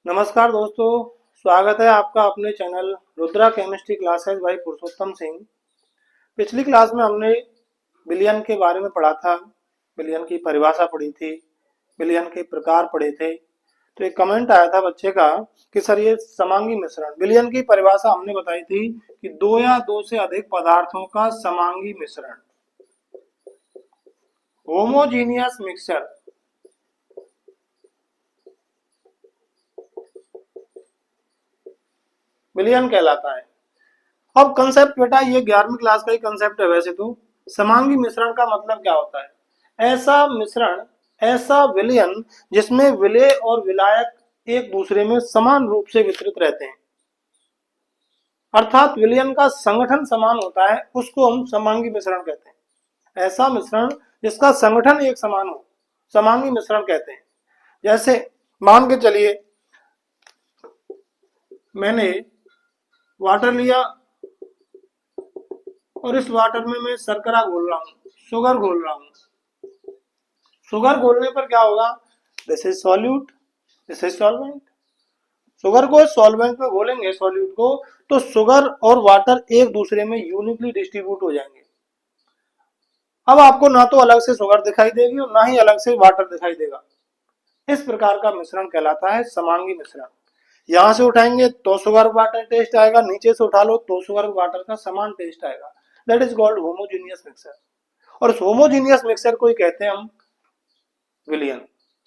नमस्कार दोस्तों, स्वागत है आपका अपने चैनल रुद्रा केमिस्ट्री क्लासेस भाई पुरुषोत्तम सिंह। पिछली क्लास में हमने विलयन के बारे में पढ़ा था, विलयन की परिभाषा पढ़ी थी, विलयन के प्रकार पढ़े थे। तो एक कमेंट आया था बच्चे का कि सर ये समांगी मिश्रण, विलयन की परिभाषा हमने बताई थी कि दो या दो से अधिक पदार्थों का समांगी मिश्रण, होमोजीनियस मिक्सचर, विलयन कहलाता है। अब कंसेप्ट बेटा ये 11वीं क्लास का ही कंसेप्ट है। वैसे तो समांगी मिश्रण का मतलब क्या होता है? ऐसा मिश्रण, ऐसा विलयन जिसमें विलेय और विलायक एक दूसरे में समान रूप से वितरित रहते हैं, अर्थात विलयन का संगठन समान होता है, उसको हम समांगी मिश्रण कहते हैं। ऐसा मिश्रण जिसका संगठन एक समान हो, समांगी मिश्रण कहते हैं। जैसे मान के चलिए मैंने वाटर लिया और इस वाटर में मैं शर्करा घोल रहा हूं, शुगर घोल रहा हूं। शुगर घोलने पर क्या होगा? This is solute, this is solvent. Sugar को सॉल्वेंट में घोलेंगे, सॉल्यूट को, तो शुगर और वाटर एक दूसरे में यूनिकली डिस्ट्रीब्यूट हो जाएंगे। अब आपको ना तो अलग से शुगर दिखाई देगी और ना ही अलग से वाटर दिखाई देगा। इस प्रकार का मिश्रण कहलाता है समांगी मिश्रण। यहां से उठाएंगे तो शुगर वाटर टेस्ट आएगा, नीचे से उठा लो तो शुगर वाटर का समान टेस्ट आएगा। That is called homogeneous mixture. और उस होमोजीनियस मिक्सचर को ही कहते हैं हम विलयन,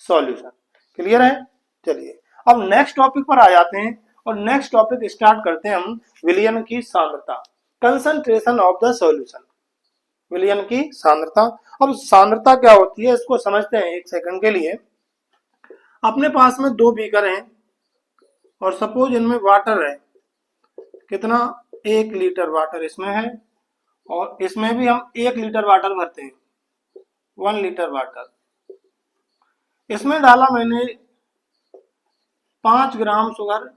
सॉल्यूशन। क्लियर है? चलिए अब नेक्स्ट टॉपिक पर आ जाते हैं और नेक्स्ट टॉपिक स्टार्ट करते हैं हम विलयन की सांद्रता, कंसंट्रेशन ऑफ द सॉल्यूशन। विलयन की सांद्रता। अब सांद्रता क्या होती है इसको समझते हैं एक सेकंड के लिए। अपने पास में दो बीकर हैं और सपोज इनमें वाटर है, कितना? 1 लीटर वाटर इसमें है और इसमें भी हम 1 लीटर वाटर भरते हैं, 1 लीटर वाटर। इसमें डाला मैंने 5 ग्राम शुगर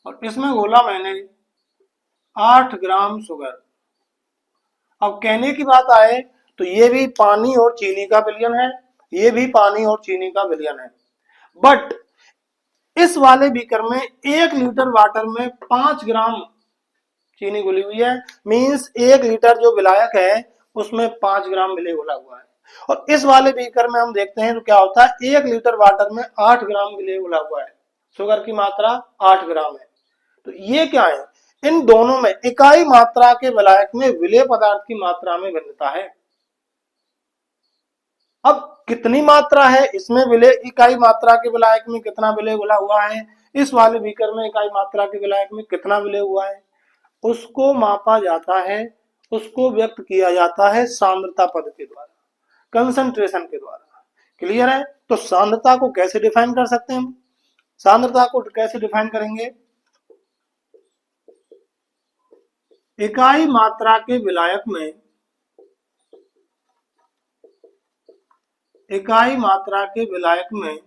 और इसमें घोला मैंने 8 ग्राम शुगर। अब कहने की बात आए तो ये भी पानी और चीनी का विलयन है, ये भी पानी और चीनी का विलयन है। बट इस वाले बीकर में 1 लीटर वाटर में 5 ग्राम चीनी घुली हुई है, मींस 1 लीटर जो विलायक है उसमें 5 ग्राम विलय घुला हुआ है। और इस वाले बीकर में हम देखते हैं तो क्या होता है, 1 लीटर वाटर में 8 ग्राम विलय घुला हुआ है, शुगर की मात्रा 8 ग्राम है। तो ये क्या है? इन दोनों में इकाई मात्रा के विलायक में विलेय पदार्थ की मात्रा में भिन्नता है। अब कितनी मात्रा है इसमें विलेय, इकाई मात्रा के विलायक में कितना विलेय घुला हुआ है, इस वाले बीकर में इकाई मात्रा के विलायक में कितना विलेय हुआ है, उसको मापा जाता है, उसको व्यक्त किया जाता है सांद्रता पद के द्वारा, कंसंट्रेशन के द्वारा। क्लियर है? तो सांद्रता को कैसे डिफाइन कर सकते हैं हम? सांद्रता को कैसे डिफाइन करेंगे? इकाई मात्रा के विलायक में, इकाई मात्रा के विलायक में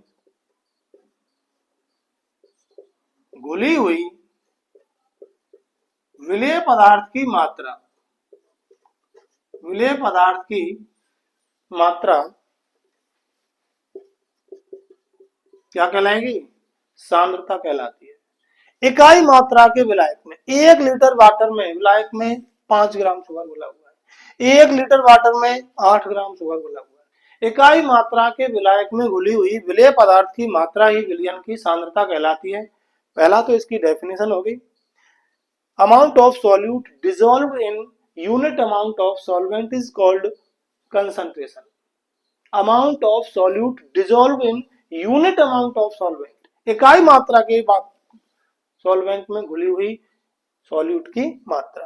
घुली हुई विलेय पदार्थ की मात्रा, विलेय पदार्थ की मात्रा क्या कहलाएगी? सांद्रता कहलाती है। इकाई मात्रा के विलायक में 1 लीटर वाटर में, विलायक में 5 ग्राम शुगर घुला हुआ है, 1 लीटर वाटर में 8 ग्राम शुगर घुला हुआ है। इकाई मात्रा के विलायक में घुली हुई विलेय पदार्थ की मात्रा ही विलयन की सांद्रता कहलाती है। पहला तो इसकी डेफिनेशन हो गई, amount of solute dissolved in unit amount of solvent is called concentration. Amount of solute dissolve in unit amount of solvent, इकाई मात्रा के सॉल्वेंट में घुली हुई सॉल्यूट की मात्रा।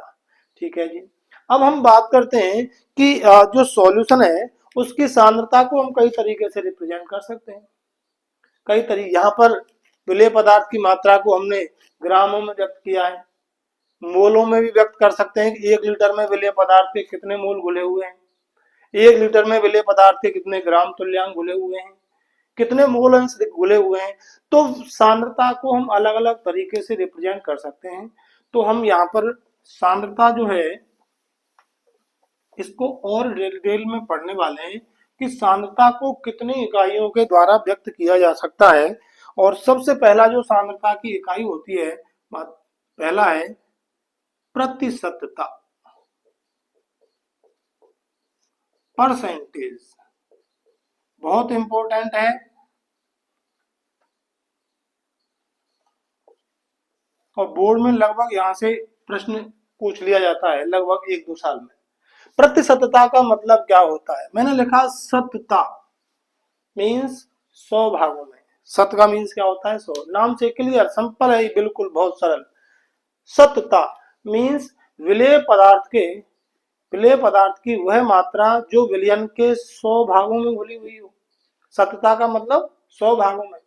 ठीक है जी। अब हम बात करते हैं कि जो सॉल्यूशन है उसकी सांद्रता को हम कई तरीके से रिप्रेजेंट कर सकते हैं। कई तरीके, यहाँ पर विलेय पदार्थ की मात्रा को हमने ग्रामों में व्यक्त किया है, मोलों में भी व्यक्त कर सकते हैं कि 1 लीटर में विलेय पदार्थ के कितने मोल घुले हुए हैं, 1 लीटर में विलेय पदार्थ के कितने ग्राम तुल्यांक घुले हुए हैं, कितने मोल अंश घुले हुए हैं। तो सांद्रता को हम अलग अलग तरीके से रिप्रेजेंट कर सकते हैं। तो हम यहाँ पर सांद्रता जो है इसको और डिटेल में पढ़ने वाले हैं कि सांद्रता को कितनी इकाइयों के द्वारा व्यक्त किया जा सकता है और सबसे पहला जो सांद्रता की इकाई होती है, पहला है प्रतिशतता, परसेंटेज, बहुत इंपॉर्टेंट है। और बोर्ड में लगभग यहां से प्रश्न पूछ लिया जाता है लगभग 1-2 साल में। प्रतिशतता का मतलब क्या होता है? मैंने लिखा सतता मीन्स 100 भागों में। सत का मीन्स क्या होता है? 100। नाम से क्लियर, सिंपल है, बिल्कुल बहुत सरल। सतता मीन्स विलेय पदार्थ की वह मात्रा जो विलयन के 100 भागों में घुली हुई हो। सतता का मतलब 100 भागों में।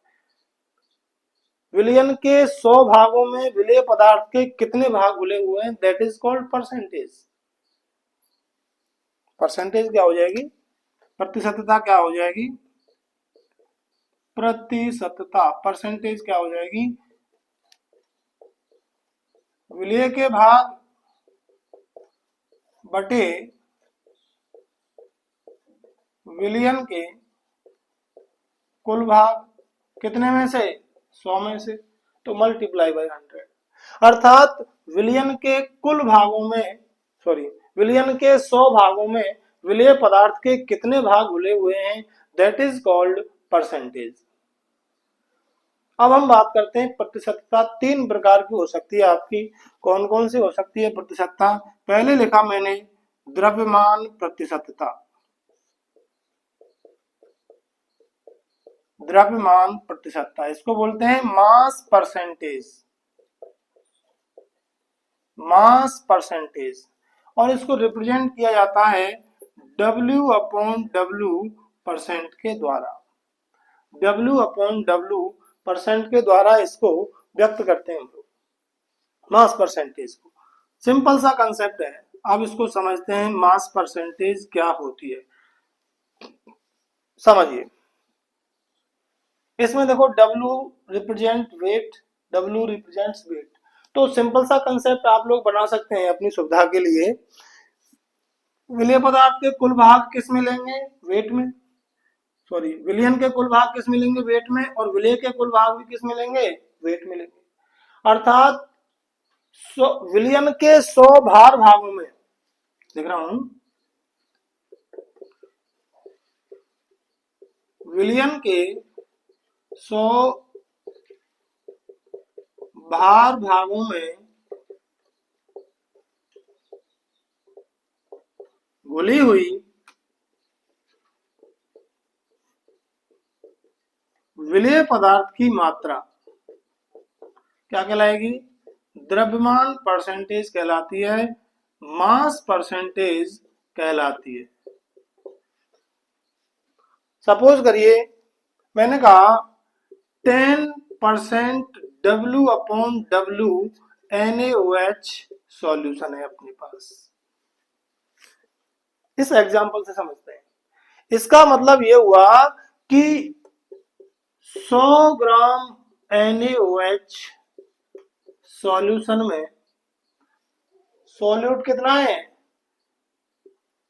विलयन के 100 भागों में विलेय पदार्थ के कितने भाग घुले हुए हैं, that is called percentage. Percentage क्या हो जाएगी? प्रतिशतता क्या हो जाएगी? प्रतिशतता परसेंटेज क्या हो जाएगी? विलेय के भाग बटे विलयन के कुल भाग, कितने में से? 100 में से, तो मल्टीप्लाई बाय 100। अर्थात विलयन के कुल भागों में, सॉरी, विलयन के 100 भागों में विलेय पदार्थ के कितने भाग घुले हुए हैं, दैट इज कॉल्ड परसेंटेज। अब हम बात करते हैं प्रतिशतता 3 प्रकार की हो सकती है आपकी। कौन कौन सी हो सकती है प्रतिशतता? पहले लिखा मैंने द्रव्यमान प्रतिशतता। द्रव्यमान प्रतिशतता, इसको बोलते हैं मास परसेंटेज। मास परसेंटेज, और इसको रिप्रेजेंट किया जाता है W/W% के द्वारा। W/W% के द्वारा इसको व्यक्त करते हैं हम लोग, मास परसेंटेज को। सिंपल सा कंसेप्ट है। अब इसको समझते हैं मास परसेंटेज क्या होती है। समझिए, इसमें देखो W represent weight, W represents weight. तो सिंपल सा कंसेप्ट आप लोग बना सकते हैं अपनी सुविधा के लिए। विलेय पदार्थ के कुल भाग किस में लेंगे? वेट में। सॉरी, विलयन के कुल भाग किस में लेंगे? वेट में। और विलेय के कुल भाग भी किस में लेंगे? वेट में लेंगे। अर्थात विलयन के 100 भार भागों में, लिख रहा हूं, विलयन के 100 भार भागों में घुली हुई विलेय पदार्थ की मात्रा क्या कहलाएगी? द्रव्यमान परसेंटेज कहलाती है, मास परसेंटेज कहलाती है। सपोज करिए मैंने कहा 10% W/W NaOH सॉल्यूशन है अपने पास। इस एग्जांपल से समझते हैं। इसका मतलब यह हुआ कि 100 ग्राम NaOH सॉल्यूशन में सॉल्यूट कितना है?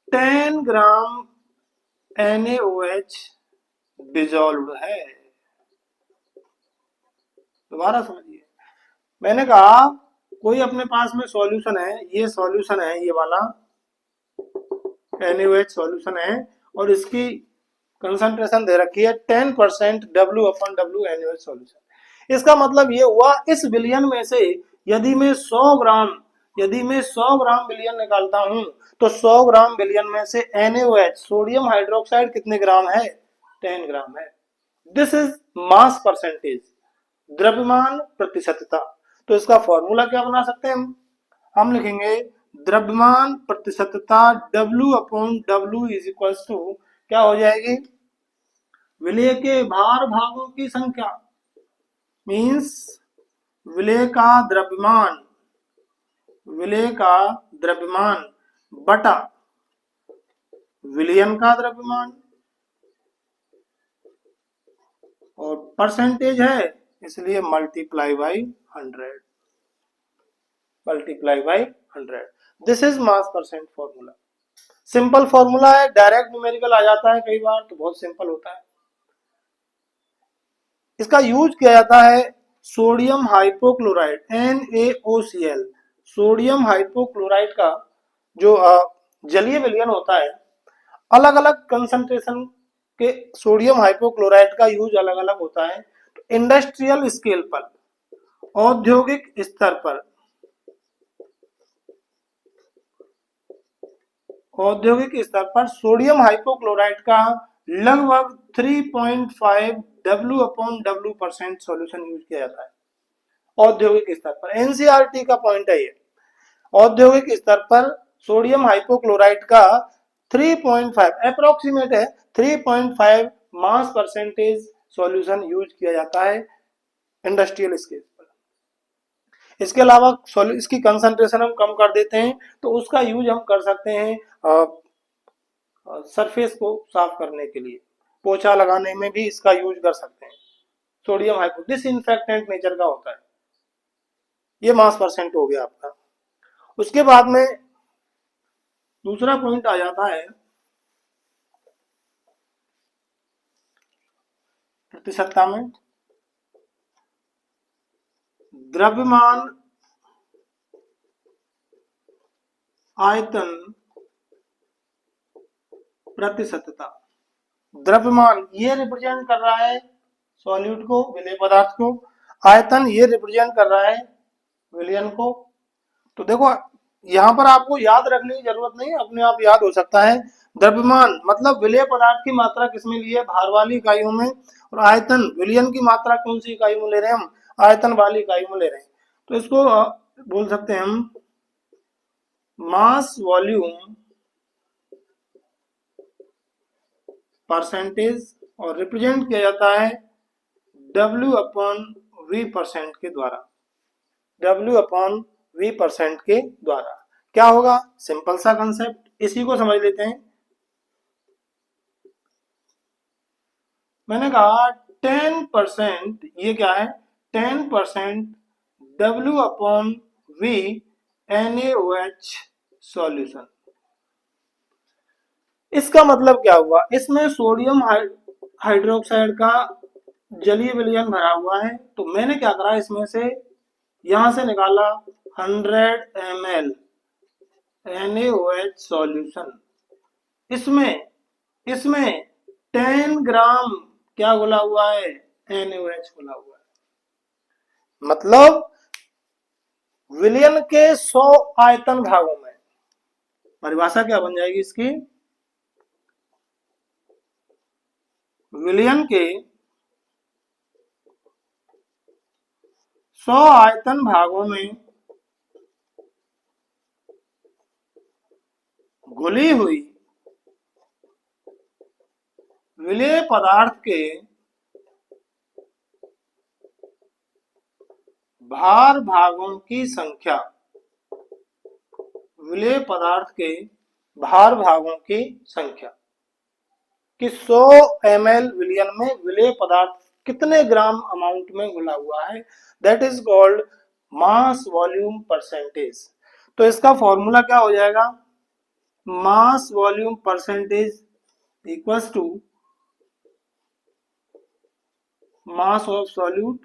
10 ग्राम NaOH डिजॉल्व है। दोबारा समझिए, मैंने कहा कोई अपने पास में सॉल्यूशन है, ये सॉल्यूशन है, ये वाला NaOH सॉल्यूशन है, और इसकी कंसंट्रेशन दे रखी है 10% W/W NaOH सॉल्यूशन। इसका मतलब ये हुआ इस विलयन में से यदि मैं 100 ग्राम विलयन निकालता हूं तो 100 ग्राम विलयन में से NaOH सोडियम हाइड्रोक्साइड कितने ग्राम है? 10 ग्राम है। दिस इज मास परसेंटेज, द्रव्यमान प्रतिशतता। तो इसका फॉर्मूला क्या बना सकते हैं हम लिखेंगे द्रव्यमान प्रतिशतता W/W इज इक्वल टू क्या हो जाएगी? विलेय के भार भागों की संख्या मीन्स विलेय का द्रव्यमान बटा विलयन का द्रव्यमान, और परसेंटेज है इसलिए multiply by 100। This is mass percent formula. Simple formula है, डायरेक्ट न्यूमेरिकल आ जाता है कई बार तो बहुत सिंपल होता है। इसका यूज किया जाता है sodium hypochloride NaOCl। Sodium hypochloride का जो जलीय विलयन होता है, अलग अलग कंसंट्रेशन के सोडियम हाइपोक्लोराइड का यूज अलग अलग होता है। तो इंडस्ट्रियल स्केल पर, औद्योगिक स्तर पर, सोडियम हाइपोक्लोराइड का लगभग 3.5 W/W% सॉल्यूशन यूज किया जाता है औद्योगिक स्तर पर। एनसीईआरटी का पॉइंट है ये। औद्योगिक स्तर पर सोडियम हाइपोक्लोराइड का 3.5 अप्रोक्सीमेट है, 3.5 मास परसेंटेज सॉल्यूशन यूज किया जाता है इंडस्ट्रियल स्केल पर। इसके अलावा इसकी कंसंट्रेशन हम कम कर देते हैं तो उसका यूज हम कर सकते हैं सरफेस को साफ करने के लिए, पोछा लगाने में भी इसका यूज कर सकते हैं। सोडियम हाइपो डिसइंफेक्टेंट नेचर का होता है। ये मास परसेंट हो गया आपका। उसके बाद में दूसरा पॉइंट आ जाता है प्रतिशतता में। द्रव्यमान आयतन प्रतिशतता। द्रव्यमान ये रिप्रेजेंट कर रहा है सॉल्यूट को, विलेय पदार्थ को। आयतन ये रिप्रेजेंट कर रहा है विलयन को। तो देखो यहां पर आपको याद रखने की जरूरत नहीं है, अपने आप याद हो सकता है। द्रव्यमान मतलब विलेय पदार्थ की मात्रा किसमें ली है, भार वाली इकाइयों में। और आयतन विलयन की मात्रा कौन सी इकाई में ले रहे हैं हम, आयतन वाली इकाई में ले रहे हैं। तो इसको बोल सकते हैं हम मास वॉल्यूम परसेंटेज, और रिप्रेजेंट किया जाता है W/V% के द्वारा। W/V% के द्वारा क्या होगा, सिंपल सा कंसेप्ट, इसी को समझ लेते हैं। मैंने कहा 10%, ये क्या है 10% W/V NaOH सॉल्यूशन। इसका मतलब क्या हुआ, इसमें सोडियम हाइड्रोक्साइड का जलीय विलयन भरा हुआ है। तो मैंने क्या करा, इसमें से यहां से निकाला 100 ml NaOH सॉल्यूशन। इसमें 10 ग्राम क्या घुला हुआ है, NaOH घुला हुआ है। मतलब विलयन के 100 आयतन भागों में, परिभाषा क्या बन जाएगी इसकी, विलयन के 100 आयतन भागों में घुली हुई विलेय पदार्थ के भार भागों की संख्या, विलेय पदार्थ के भार भागों की संख्या कि 100 ml विलयन में विलेय पदार्थ कितने ग्राम अमाउंट में घुला हुआ है, that is called mass volume percentage. तो इसका फॉर्मूला क्या हो जाएगा, mass volume percentage equals to mass of solute,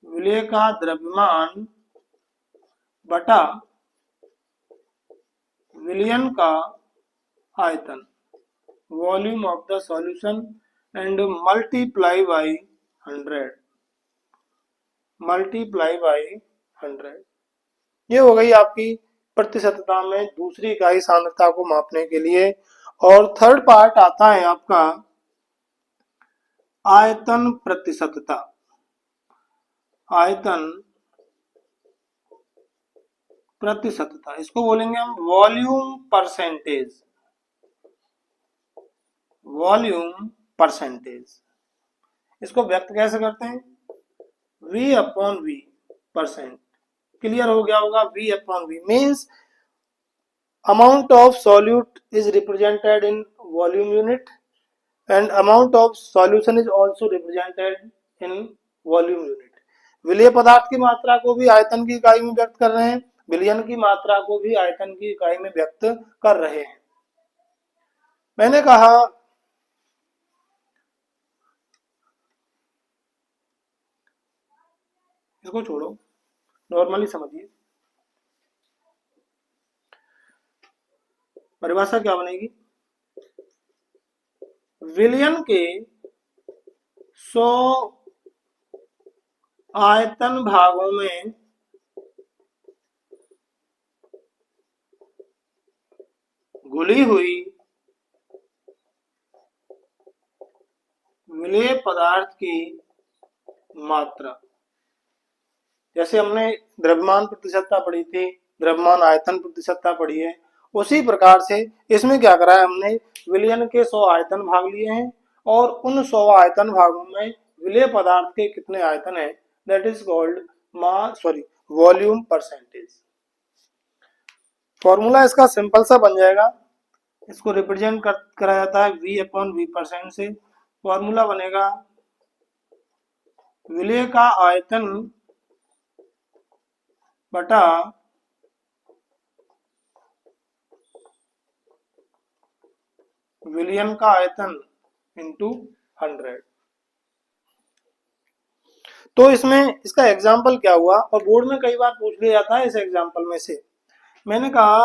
विलेय का द्रव्यमान बटा विलयन का आयतन, volume of the solution, and multiply by 100, multiply by 100। ये हो गई आपकी प्रतिशतता में दूसरी इकाई सांद्रता को मापने के लिए। और थर्ड पार्ट आता है आपका आयतन प्रतिशतता। आयतन प्रतिशतता, इसको बोलेंगे हम वॉल्यूम परसेंटेज, वॉल्यूम परसेंटेज। इसको व्यक्त कैसे करते हैं, V/V परसेंट। क्लियर हो गया होगा, V/V means amount of solute is represented in volume unit and amount of solution is also represented in volume unit। विलेय पदार्थ की मात्रा को भी आयतन की इकाई में व्यक्त कर रहे हैं, विलयन की मात्रा को भी आयतन की इकाई में व्यक्त कर रहे हैं। मैंने कहा इसको छोड़ो, नॉर्मली समझिए। परिभाषा क्या बनेगी, विलयन के 100 आयतन भागों में घुली हुई विलेय पदार्थ की मात्रा, जैसे हमने द्रव्यमान प्रतिशतता पढ़ी थी, द्रव्यमान आयतन प्रतिशतता पढ़ी है, उसी प्रकार से इसमें क्या करा है हमने, विलयन के 100 आयतन भाग लिए हैं और उन 100 आयतन भागों में विलेय पदार्थ के कितने आयतन है, that is called volume percentage. Formula इसका सिंपल सा बन जाएगा, इसको रिप्रेजेंट करा जाता है V अपॉन V परसेंट से। फॉर्मूला बनेगा विलेय का आयतन बटा विलयन का आयतन इंटू 100। तो इसमें इसका एग्जाम्पल क्या हुआ, और बोर्ड में कई बार पूछ लिया जाता है इस एग्जाम्पल में से। मैंने कहा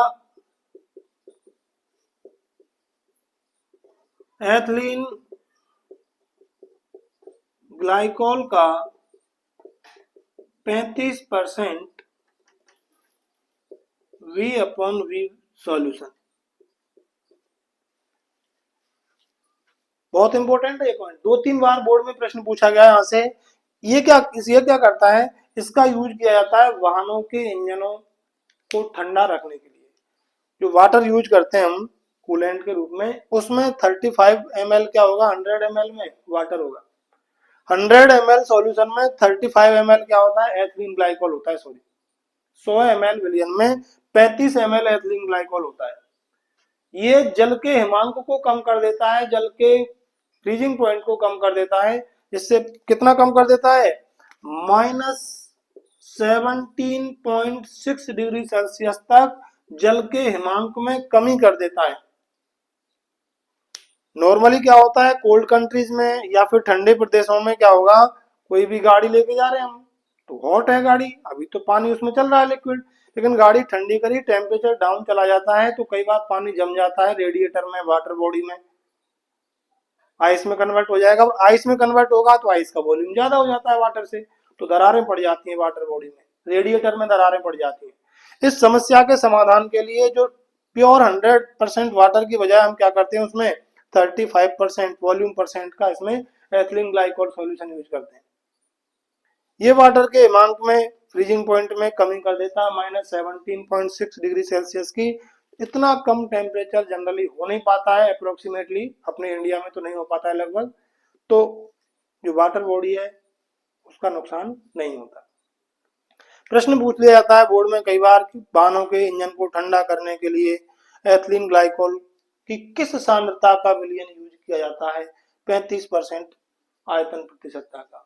एथिलीन ग्लाइकोल का 35% V अपॉन V सॉल्यूशन, बहुत इंपॉर्टेंट है ये पॉइंट, 2-3 बार बोर्ड में प्रश्न पूछा गया है यहाँ से। ये क्या करता है, इसका यूज किया जाता है वाहनों के इंजनों को ठंडा रखने के लिए। जो वाटर यूज करते हैं हम कूलेंट के रूप में, उसमें 35 ml क्या होगा, 100 ml में वाटर होगा, 100 ml सॉल्यूशन में 35 ml क्या होता है, एथिलीन ग्लाइकोल होता है। 100 ml विलियन में 35 ml एथिलीन ग्लाइकोल होता है। ये जल के हिमांक को कम कर देता है, जल के फ्रीजिंग पॉइंट को कम कर देता है, जिससे कितना कम कर देता है, -17.6 डिग्री सेल्सियस तक जल के हिमांक में कमी कर देता है। नॉर्मली क्या होता है कोल्ड कंट्रीज में या फिर ठंडे प्रदेशों में क्या होगा, कोई भी गाड़ी लेके जा रहे हैं हम, तो हॉट है गाड़ी, अभी तो पानी उसमें चल रहा है लिक्विड, लेकिन गाड़ी ठंडी करी, टेम्परेचर डाउन चला जाता है तो कई बार पानी जम जाता है रेडिएटर में, वाटर बॉडी में, आइस में कन्वर्ट हो जाएगा। आइस में कन्वर्ट होगा तो आइस का वॉल्यूम ज्यादा हो जाता है वाटर से, तो दरारें पड़ जाती हैं वाटर बॉडी में, रेडिएटर में दरारें पड़ जाती हैं। इस समस्या के समाधान के लिए जो प्योर 100% वाटर की बजाय हम क्या करते हैं, उसमें 35% वॉल्यूम परसेंट का इसमें एथिलीन ग्लाइकोल सॉल्यूशन यूज करते हैं। ये वाटर के हिमांक में फ्रीजिंग पॉइंट में कमी कर देता है, -17.6 डिग्री सेल्सियस की। इतना कम टेम्परेचर जनरली हो नहीं पाता है, अप्रोक्सीमेटली अपने इंडिया में तो नहीं हो पाता है लगभग, तो जो वाटर बॉडी है उसका नुकसान नहीं होता। प्रश्न पूछ लिया जाता है बोर्ड में कई बार कि वाहनों के इंजन को ठंडा करने के लिए एथिलीन ग्लाइकोल की किस सांद्रता का विलयन यूज किया जाता है, 35% आयतन प्रतिशतता का।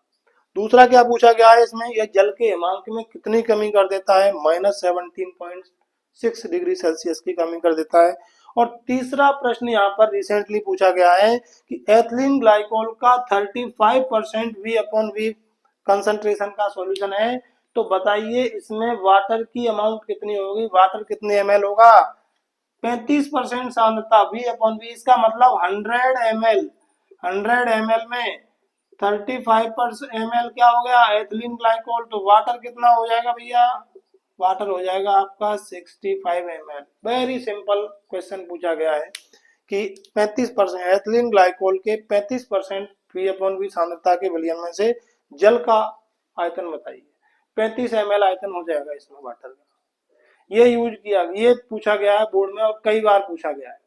दूसरा क्या पूछा गया है इसमें, यह जल के हिमांक में कितनी कमी कर देता है, -17.6 डिग्री सेल्सियस की कमी कर देता है। और तीसरा प्रश्न यहाँ पर रिसेंटली पूछा गया है कि एथिलीन ग्लाइकोल का 35% V अपॉन V कंसंट्रेशन का सॉल्यूशन है, तो बताइए इसमें वाटर की अमाउंट कितनी होगी, वाटर कितने ml होगा, 35% सांद्रता V अपॉन V, इसका मतलब 100 ml, 100 ml में 35% ml क्या हो गया, एथिलीन ग्लाइकोल, तो वाटर कितना हो जाएगा भैया, वाटर हो जाएगा आपका 65 ml। वेरी सिंपल क्वेश्चन पूछा गया है कि 35% एथिलीन ग्लाइकोल के 35% V अपॉन V सांद्रता के विलयन में से जल का आयतन बताइए, 35 ml आयतन हो जाएगा इसमें वाटर का। ये यूज किया, ये पूछा गया है बोर्ड में और कई बार पूछा गया है।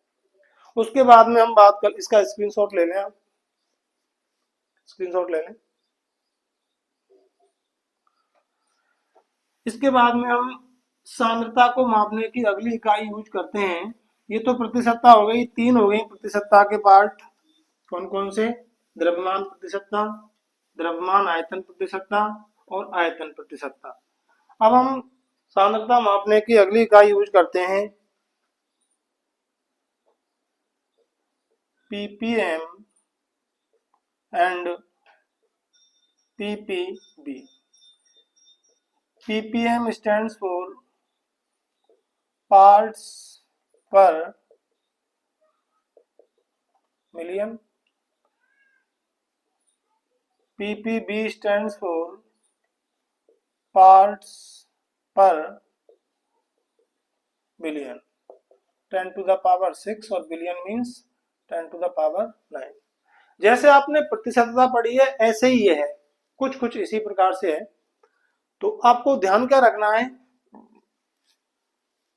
उसके बाद में हम बात कर, इसका स्क्रीनशॉट ले लें, आप स्क्रीनशॉट ले लें। इसके बाद में हम सांद्रता को मापने की अगली इकाई यूज करते हैं। ये तो प्रतिशतता हो गई, 3 हो गई प्रतिशतता के पार्ट, कौन कौन से, द्रव्यमान प्रतिशतता, द्रव्यमान आयतन प्रतिशतता और आयतन प्रतिशतता। अब हम सांद्रता मापने की अगली इकाई यूज करते हैं ppm and ppb। ppm stands for parts per million, ppb stands for parts per billion, 10 to the power 6 और billion means 10 to the power 9। जैसे आपने प्रतिशतता पढ़ी है ऐसे ही ये है, कुछ कुछ इसी प्रकार से है। तो आपको ध्यान क्या रखना है,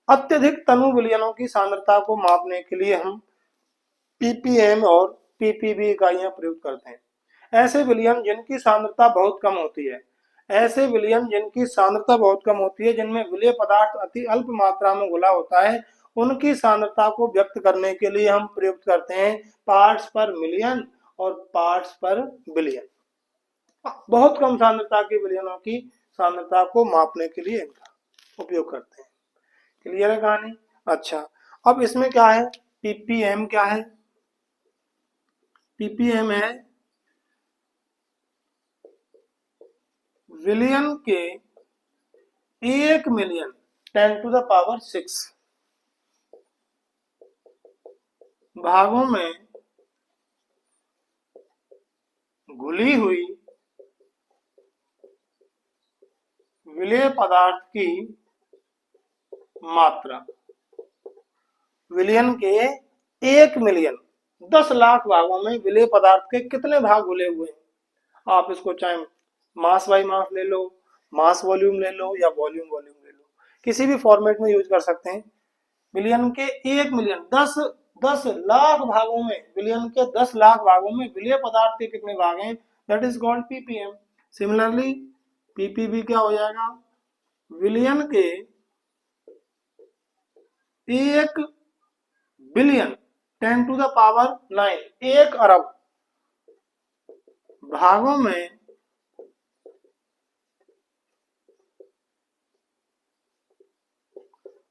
अत्यधिक तनु विलयनों की सांद्रता को मापने के लिए हम ppm और ppb इकाइयां प्रयुक्त करते हैं। ऐसे विलयन जिनकी सांद्रता बहुत कम होती है, ऐसे विलयन जिनकी सांद्रता बहुत कम होती है, जिनमें विलेय पदार्थ अति अल्प मात्रा में घुला होता है, उनकी सांद्रता को व्यक्त करने के लिए हम प्रयुक्त करते हैं पार्ट्स पर मिलियन और पार्ट्स पर बिलियन। बहुत कम सांद्रता के विलयनों की सांद्रता को मापने के लिए इनका उपयोग करते हैं। क्लियर है कहानी? अच्छा, अब इसमें क्या है, ppm क्या है, ppm है विलयन के 1 मिलियन 10 to the power 6 भागों में घुली हुई विलेय पदार्थ की मात्रा। विलयन के 1 मिलियन 10 लाख भागों में विलेय पदार्थ के कितने भाग घुले हुए हैं। आप इसको चाहे मास बाई मास ले लो, मास वॉल्यूम ले लो या वॉल्यूम वॉल्यूम ले लो, किसी भी फॉर्मेट में यूज कर सकते हैं। विलयन के 1 मिलियन 10 लाख भागों में, विलयन के 10 लाख भागों में विलेय पदार्थ के कितने भाग हैं, that is called ppm। Similarly ppb क्या हो जाएगा, विलयन के 1 बिलियन 10 to the power 9 1 अरब भागों में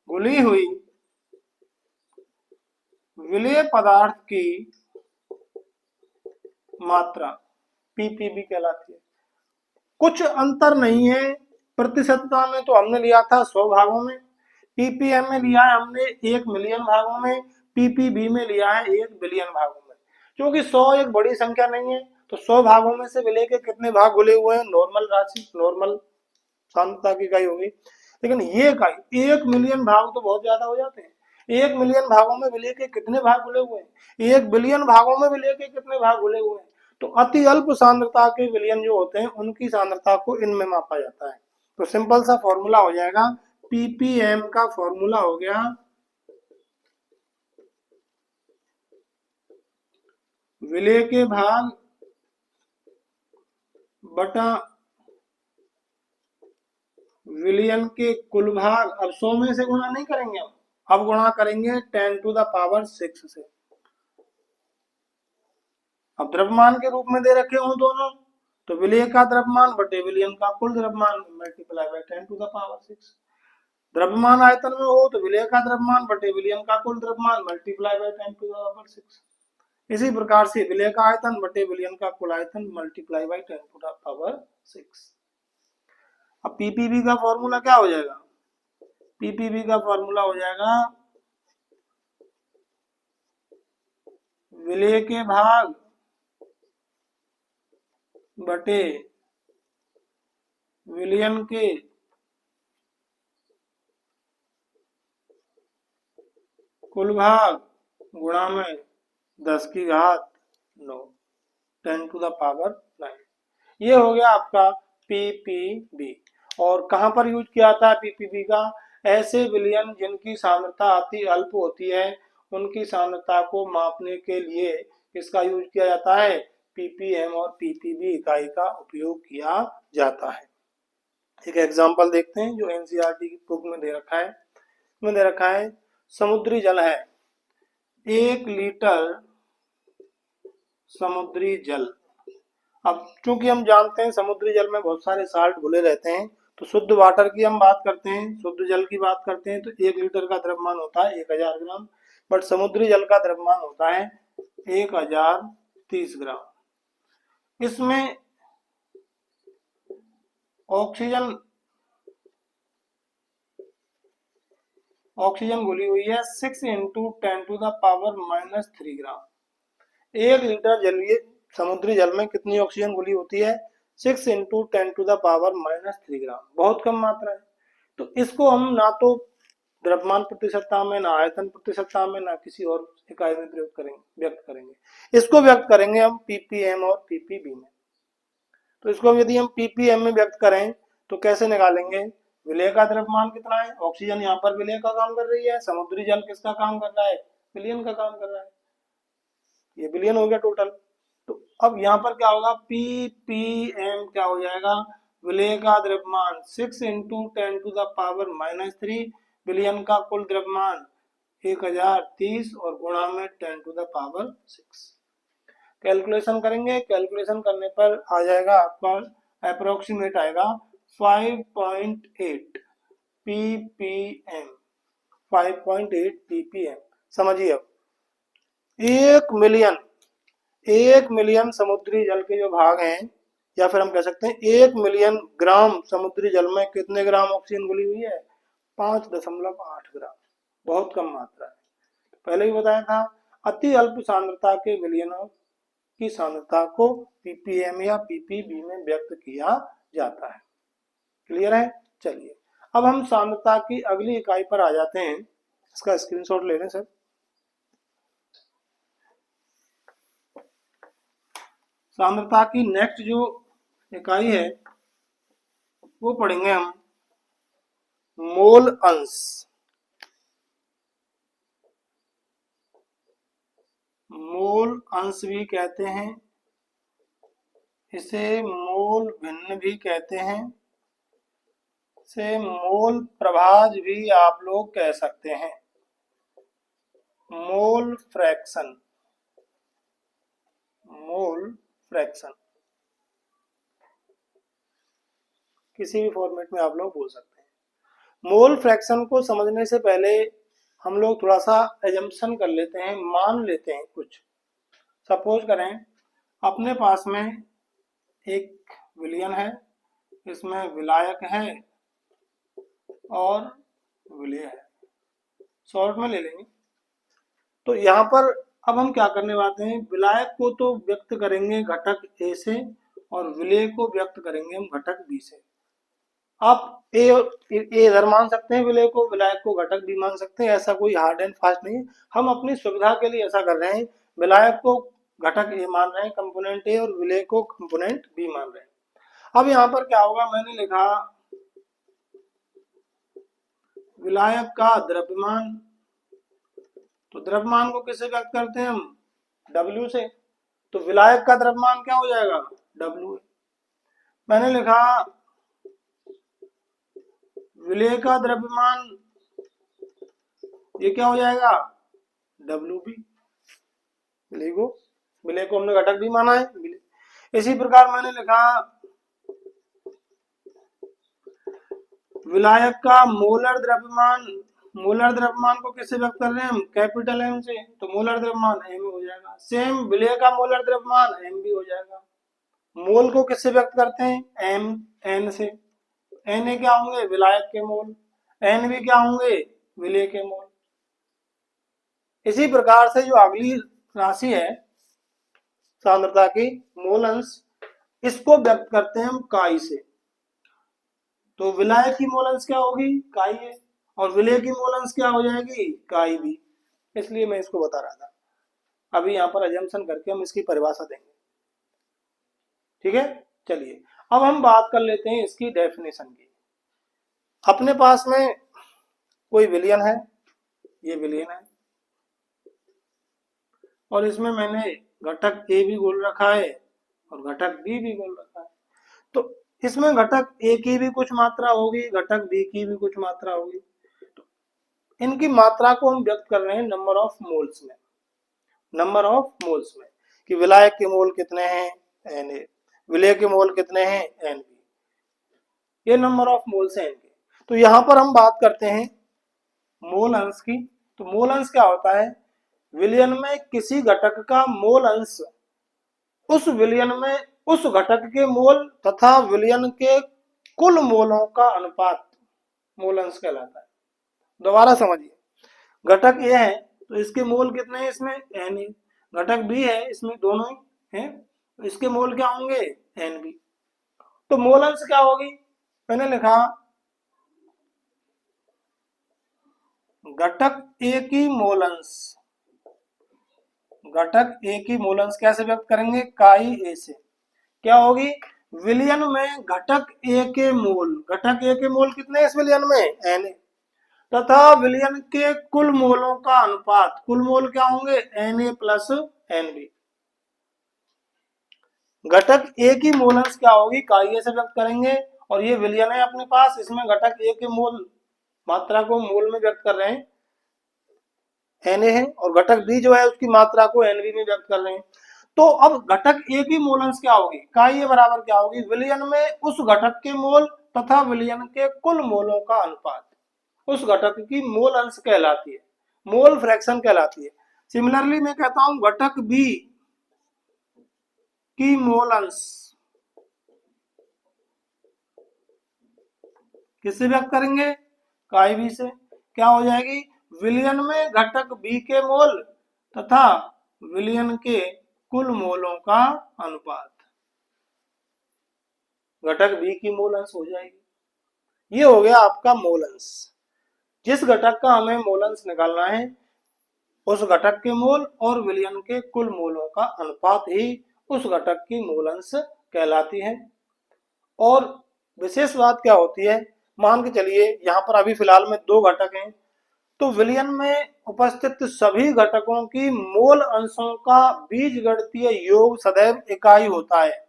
घुली हुई विलेय पदार्थ की मात्रा ppb कहलाती है। कुछ अंतर नहीं है, प्रतिशतता में तो हमने लिया था 100 भागों में, ppm में लिया है हमने 1 मिलियन भागों में, ppb में लिया है 1 बिलियन भागों में। क्योंकि 100 एक बड़ी संख्या नहीं है, तो 100 भागों में से विलेय के कितने भाग घुले हुए हैं, नॉर्मल राशि, नॉर्मल सांद्रता की इकाई होगी। लेकिन ये इकाई 1 मिलियन भाग तो बहुत ज्यादा हो जाते हैं। 1 मिलियन भागों में विलेय के कितने भाग घुले हुए हैं, 1 बिलियन भागों में विलेय के कितने भाग घुले हुए हैं। तो अति अल्प सांद्रता के विलयन जो होते हैं उनकी सांद्रता को इनमें मापा जाता है। तो सिंपल सा फॉर्मूला हो जाएगा, ppm का फॉर्मूला हो गया विलेय के भाग बटा विलयन के कुल भाग। अब 100 में से गुणा नहीं करेंगे हम, अब गुणा करेंगे 10 to the power 6 से। अब द्रव्यमान के रूप में दे रखे हो दोनों, तो विलेय का द्रव्यमान बटे विलयन का कुल द्रव्यमान multiply by 10 to the power 6। द्रव्यमान आयतन में हो तो विलेय का द्रव्यमान बटे विलयन का कुल द्रव्यमान multiply by 10 to the power 6। इसी प्रकार से विलेय का आयतन बटे विलयन का कुल आयतन multiply by 10 to the power 6। अब ppb का फॉर्मूला क्या हो जाएगा, ppb का फॉर्मूला हो जाएगा विलेय के भाग बटे विलयन के कुल भाग गुणा में 10 की घात 9, 10 to the power 9। ये हो गया आपका ppb। और कहां पर यूज किया था ppb का, ऐसे विलयन जिनकी सांद्रता अति अल्प होती है उनकी सांद्रता को मापने के लिए इसका यूज किया जाता है, ppm और ppb इकाई का उपयोग किया जाता है। एक एग्जांपल देखते हैं जो एनसीईआरटी की बुक में दे रखा है। में दे रखा है समुद्री जल है, 1 लीटर समुद्री जल। अब चूंकि हम जानते हैं समुद्री जल में बहुत सारे साल्ट घुले रहते हैं, तो शुद्ध वाटर की हम बात करते हैं, शुद्ध जल की बात करते हैं, तो 1 लीटर का द्रव्यमान होता है 1000 ग्राम, बट समुद्री जल का द्रव्यमान होता है 1030 ग्राम। इसमें ऑक्सीजन ऑक्सीजन घुली हुई है 6 इंटू 10⁻³ ग्राम। 1 लीटर जलीय समुद्री जल में कितनी ऑक्सीजन घुली होती है? 6 इंटू 10⁻³ ग्राम, बहुत कम मात्रा है। तो इसको हम ना तो द्रव्यमान प्रतिशतता में, ना आयतन प्रतिशतता में, ना किसी और इकाई में प्रयोग करेंगे, व्यक्त करेंगे। इसको व्यक्त करेंगे हम पीपीएम और पीपीबी में। तो इसको यदि हम पीपीएम में व्यक्त करें तो कैसे निकालेंगे? विलय का द्रव्यमान कितना है? ऑक्सीजन यहाँ पर विलय का काम कर रही है, समुद्री जल किसका काम कर रहा है? विलयन का काम कर रहा है। ये विलयन हो गया टोटल। तो अब यहाँ पर क्या होगा? पीपीएम क्या हो जाएगा? विलय का द्रव्यमान 6 इंटू 10⁻³ विलयन का कुल द्रव्यमान 1030 और गुणा में 10⁻6। कैलकुलेशन करेंगे, कैलकुलेशन करने पर आ जाएगा आपका अप्रोक्सीमेट आएगा 5.8 ppm, 5.8 ppm। समझिए अब 1 मिलियन समुद्री जल के जो भाग हैं, या फिर हम कह सकते हैं 1 मिलियन ग्राम समुद्री जल में कितने ग्राम ऑक्सीजन घुली हुई है? 5.8 ग्राम, बहुत कम मात्रा है। पहले ही बताया था, अति अल्प सांद्रता के विलयनों की सांद्रता को पीपीएम या पीपीबी में व्यक्त किया जाता है। क्लियर है? चलिए अब हम सांद्रता की अगली इकाई पर आ जाते हैं। इसका स्क्रीनशॉट ले लें सर। सांद्रता की नेक्स्ट जो इकाई है वो पढ़ेंगे हम मोल अंश। मोल अंश भी कहते हैं, इसे मोल भिन्न भी कहते हैं, इसे मोल प्रभाज भी आप लोग कह सकते हैं। मोल फ्रैक्शन, मोल फ्रैक्शन किसी भी फॉर्मेट में आप लोग बोल सकते हैं। मोल फ्रैक्शन को समझने से पहले हम लोग थोड़ा सा एजम्पशन कर लेते हैं, मान लेते हैं कुछ। सपोज करें अपने पास में एक विलयन है, इसमें विलायक है और विलय है, शॉर्ट में ले लेंगे। तो यहाँ पर अब हम क्या करने वाले हैं? विलायक को तो व्यक्त करेंगे घटक ए से और विलय को व्यक्त करेंगे हम घटक बी से। आप ए इधर मान सकते हैं विलय को, विलायक को घटक बी मान सकते हैं, ऐसा कोई हार्ड एंड फास्ट नहीं है। हम अपनी सुविधा के लिए ऐसा कर रहे हैं, विलायक को घटक ए मान रहे हैं, कंपोनेंट ए, और विलय को कंपोनेंट बी मान रहे हैं। अब यहाँ पर क्या होगा? मैंने लिखा विलायक का द्रव्यमान, तो द्रव्यमान को किससे व्यक्त करते हैं हम? W से। तो विलायक का द्रव्यमान क्या हो जाएगा? W। मैंने लिखा विलय का द्रव्यमान, ये क्या हो जाएगा? WB। विलय को हमने घटक भी माना है। इसी प्रकार मैंने लिखा विलायक का मोलर द्रव्यमान, मोलर द्रव्यमान को किससे व्यक्त कर रहे हैं हम? कैपिटल एम से। तो मोलर द्रव्यमान एम हो जाएगा। सेम विलय का मोलर द्रव्यमान एम भी हो जाएगा। मोल को किससे व्यक्त करते हैं? एम एन से। एन ए क्या होंगे? विलायक के मोल। एन भी क्या होंगे? विलय के मोल। इसी प्रकार से जो अगली राशि है सांद्रता की, मोल अंश, इसको व्यक्त करते हैं हम काई से। तो विलायक की मोल अंश क्या होगी? काई है, और विलय की मोल अंश क्या हो जाएगी? काई भी। इसलिए मैं इसको बता रहा था। अभी यहाँ पर अजम्पशन करके हम इसकी परिभाषा देंगे। ठीक है, चलिए अब हम बात कर लेते हैं इसकी डेफिनेशन की। अपने पास में कोई विलयन है, ये विलयन है, और इसमें मैंने घटक ए भी बोल रखा है और घटक बी भी बोल रखा है। तो इसमें घटक ए की भी कुछ मात्रा होगी, घटक बी की भी कुछ मात्रा होगी। तो इनकी मात्रा को हम व्यक्त कर रहे हैं नंबर ऑफ मोल्स में। नंबर ऑफ मोल्स में कि विलायक के मोल कितने हैं? Na। विलय के मोल कितने हैं? Nb। ये नंबर ऑफ मोल्स हैं इनके। तो यहां पर हम बात करते हैं मोल अंश की। तो मोल अंश क्या होता है? विलयन में किसी घटक का मोल अंश उस विलयन में उस घटक के मोल तथा विलयन के कुल मोलों का अनुपात मोल अंश कहलाता है। दोबारा समझिए, घटक ए है तो इसके मोल कितने हैं, इसमें एन है। घटक बी है, इसमें दोनों ही हैं, तो इसके मोल क्या होंगे, एन बी। तो मोल अंश क्या होगी, मैंने लिखा घटक ए की मोल अंश, घटक ए की मोल अंश कैसे व्यक्त करेंगे, काई ए से। क्या होगी, विलयन में घटक ए के मोल, घटक ए के मोल कितने इस विलयन में, एन, तथा विलयन के कुल मोलों का अनुपात, कुल मोल क्या होंगे, n A plus n B. घटक ए की मोल अंश क्या होगी, काई ए से व्यक्त करेंगे, और ये विलयन है अपने पास, इसमें घटक ए के मोल मात्रा को मोल में व्यक्त कर रहे हैं, एन ए है, और घटक बी जो है उसकी मात्रा को एन बी में व्यक्त कर रहे हैं। तो अब घटक ए की मोल अंश क्या होगी, काई ए बराबर क्या होगी, विलयन में उस घटक के मोल तथा विलयन के कुल मोलों का अनुपात, उस घटक की मोल अंश कहलाती है, मोल फ्रैक्शन कहलाती है। सिमिलरली मैं कहता हूं घटक बी की मोल अंश किससे व्यक्त करेंगे, काई बी से। क्या हो जाएगी, विलयन में घटक बी के मोल तथा विलयन के कुल मोलों का अनुपात, घटक बी की मोल अंश हो जाएगी। ये हो गया आपका मोल अंश। जिस घटक का हमें मोल अंश निकालना है उस घटक के मोल और विलयन के कुल मोलों का अनुपात ही उस घटक की मोल अंश कहलाती है। और विशेष बात क्या होती है, मान के चलिए यहाँ पर अभी फिलहाल में दो घटक हैं, तो विलयन में उपस्थित सभी घटकों की मोल अंशों का बीजगणितीय योग सदैव इकाई होता है।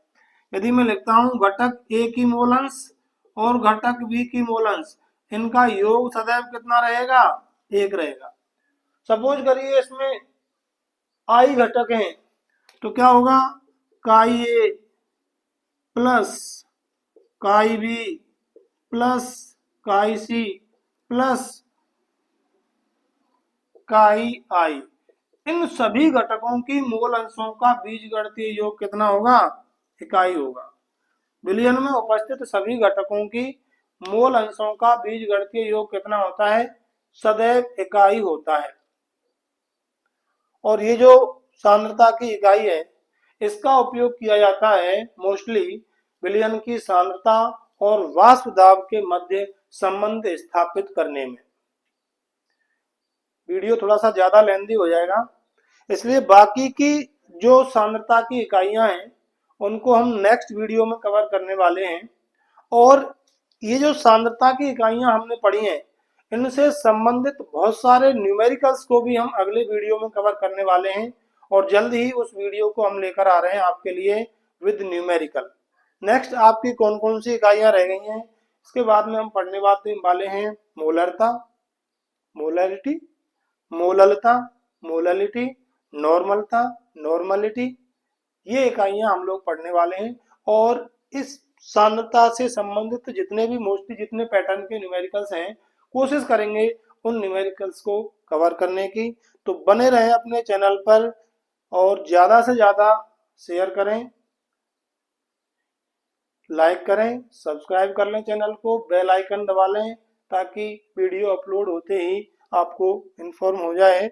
यदि मैं लिखता हूं घटक ए की मोल अंश और घटक बी की मोल अंश, इनका योग सदैव कितना रहेगा, एक रहेगा। सपोज करिए इसमें आई घटक हैं, तो क्या होगा, chi A plus chi B plus chi C plus chi आई, इन सभी घटकों की मोल अंशों का बीजगणितीय योग कितना होगा, इकाई होगा। विलयन में उपस्थित सभी घटकों की मोल अंशों का बीजगणितीय योग कितना होता है, सदैव इकाई होता है। और ये जो सांद्रता की इकाई है इसका उपयोग किया जाता है मोस्टली विलयन की सांद्रता और वाष्प दाब के मध्य संबंध स्थापित करने में। वीडियो थोड़ा सा ज्यादा लेंथी हो जाएगा, इसलिए बाकी की जो सांद्रता की इकाइयां हैं उनको हम नेक्स्ट वीडियो में कवर करने वाले हैं। और ये जो सांद्रता की इकाइयां हमने पढ़ी हैं इनसे संबंधित बहुत सारे न्यूमेरिकल्स को भी हम अगले वीडियो में कवर करने वाले हैं, और जल्द ही उस वीडियो को हम लेकर आ रहे हैं आपके लिए विद न्यूमेरिकल। नेक्स्ट आपकी कौन कौन सी इकाइयां रह गई हैं, इसके बाद में हम पढ़ने वाले हैं मोलरता, मोलरिटी, मोललता, मोललिटी, नॉर्मलता, नॉर्मलिटी, ये इकाइयां हम लोग पढ़ने वाले हैं। और इस सांद्रता से संबंधित जितने भी मोस्टली जितने पैटर्न के न्यूमेरिकल्स हैं कोशिश करेंगे उन न्यूमेरिकल्स को कवर करने की। तो बने रहें अपने चैनल पर और ज़्यादा से ज़्यादा शेयर करें, लाइक करें, सब्सक्राइब कर लें चैनल को, बेल आइकन दबा लें ताकि वीडियो अपलोड होते ही आपको इन्फॉर्म हो जाए।